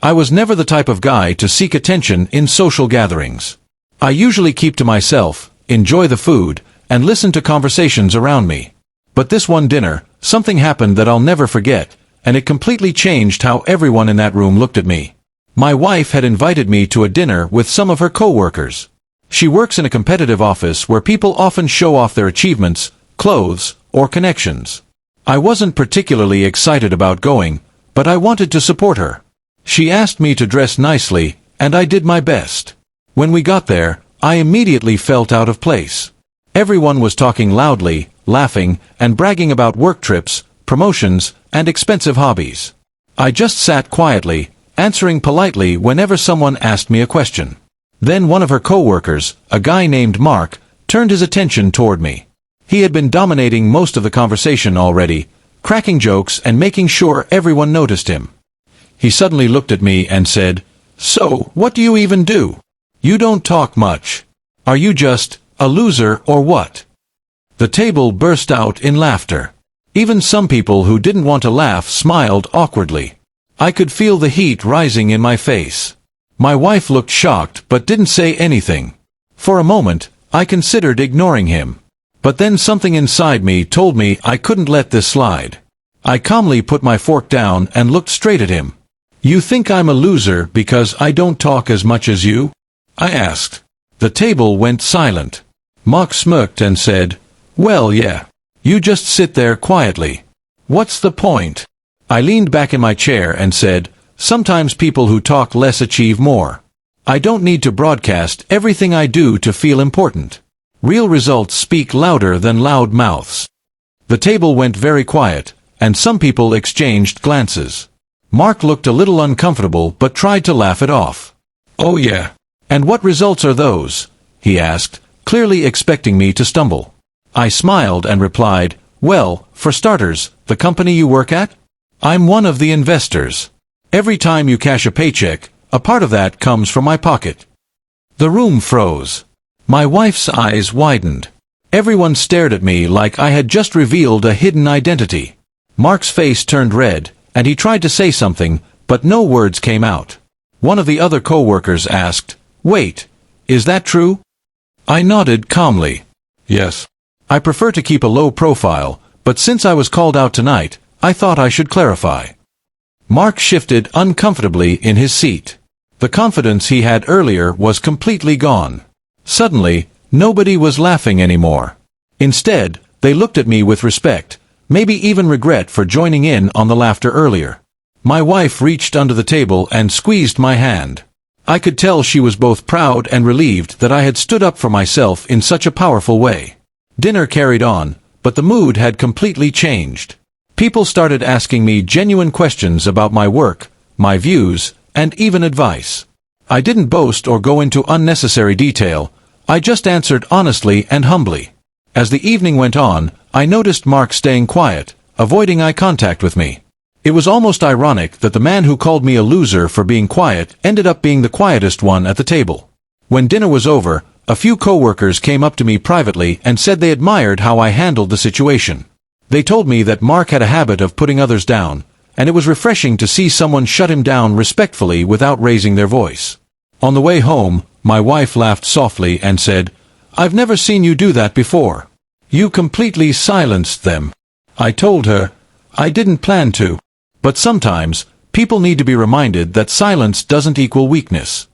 I was never the type of guy to seek attention in social gatherings. I usually keep to myself, enjoy the food, and listen to conversations around me. But this one dinner, something happened that I'll never forget, and it completely changed how everyone in that room looked at me. My wife had invited me to a dinner with some of her coworkers. She works in a competitive office where people often show off their achievements, clothes, or connections. I wasn't particularly excited about going, but I wanted to support her. She asked me to dress nicely, and I did my best. When we got there, I immediately felt out of place. Everyone was talking loudly, laughing, and bragging about work trips, promotions, and expensive hobbies. I just sat quietly, answering politely whenever someone asked me a question. Then one of her coworkers, a guy named Mark, turned his attention toward me. He had been dominating most of the conversation already, cracking jokes and making sure everyone noticed him. He suddenly looked at me and said, "So, what do you even do? You don't talk much. Are you just a loser or what?" The table burst out in laughter. Even some people who didn't want to laugh smiled awkwardly. I could feel the heat rising in my face. My wife looked shocked but didn't say anything. For a moment, I considered ignoring him. But then something inside me told me I couldn't let this slide. I calmly put my fork down and looked straight at him. "You think I'm a loser because I don't talk as much as you?" I asked. The table went silent. Mark smirked and said, "Well, yeah. You just sit there quietly. What's the point?" I leaned back in my chair and said, "Sometimes people who talk less achieve more. I don't need to broadcast everything I do to feel important. Real results speak louder than loud mouths." The table went very quiet, and some people exchanged glances. Mark looked a little uncomfortable but tried to laugh it off. "Oh yeah. And what results are those?" he asked, clearly expecting me to stumble. I smiled and replied, "Well, for starters, the company you work at? I'm one of the investors. Every time you cash a paycheck, a part of that comes from my pocket." The room froze. My wife's eyes widened. Everyone stared at me like I had just revealed a hidden identity. Mark's face turned red, and he tried to say something, but no words came out. One of the other coworkers asked, "Wait, is that true?" I nodded calmly. "Yes. I prefer to keep a low profile, but since I was called out tonight, I thought I should clarify." Mark shifted uncomfortably in his seat. The confidence he had earlier was completely gone. Suddenly, nobody was laughing anymore. Instead, they looked at me with respect, maybe even regret for joining in on the laughter earlier. My wife reached under the table and squeezed my hand. I could tell she was both proud and relieved that I had stood up for myself in such a powerful way. Dinner carried on, but the mood had completely changed. People started asking me genuine questions about my work, my views, and even advice. I didn't boast or go into unnecessary detail, I just answered honestly and humbly. As the evening went on, I noticed Mark staying quiet, avoiding eye contact with me. It was almost ironic that the man who called me a loser for being quiet ended up being the quietest one at the table. When dinner was over, a few coworkers came up to me privately and said they admired how I handled the situation. They told me that Mark had a habit of putting others down, and it was refreshing to see someone shut him down respectfully without raising their voice. On the way home, my wife laughed softly and said, "I've never seen you do that before. You completely silenced them." I told her, "I didn't plan to. But sometimes, people need to be reminded that silence doesn't equal weakness."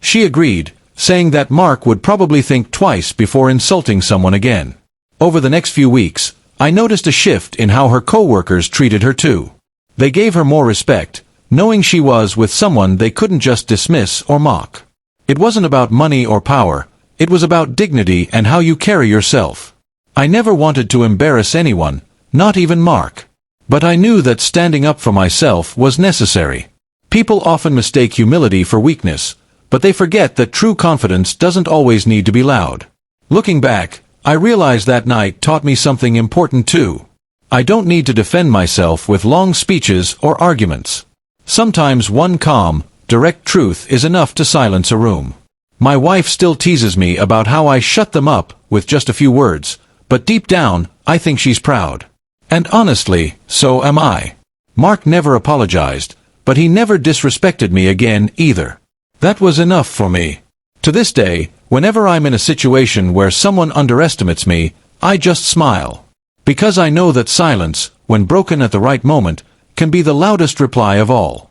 She agreed, saying that Mark would probably think twice before insulting someone again. Over the next few weeks, I noticed a shift in how her coworkers treated her too. They gave her more respect, knowing she was with someone they couldn't just dismiss or mock. It wasn't about money or power, it was about dignity and how you carry yourself. I never wanted to embarrass anyone, not even Mark. But I knew that standing up for myself was necessary. People often mistake humility for weakness, but they forget that true confidence doesn't always need to be loud. Looking back, I realized that night taught me something important too. I don't need to defend myself with long speeches or arguments. Sometimes one calm, direct truth is enough to silence a room. My wife still teases me about how I shut them up with just a few words, but deep down, I think she's proud. And honestly, so am I. Mark never apologized, But he never disrespected me again either. That was enough for me. To this day, whenever I'm in a situation where someone underestimates me, I just smile. Because I know that silence, when broken at the right moment, can be the loudest reply of all.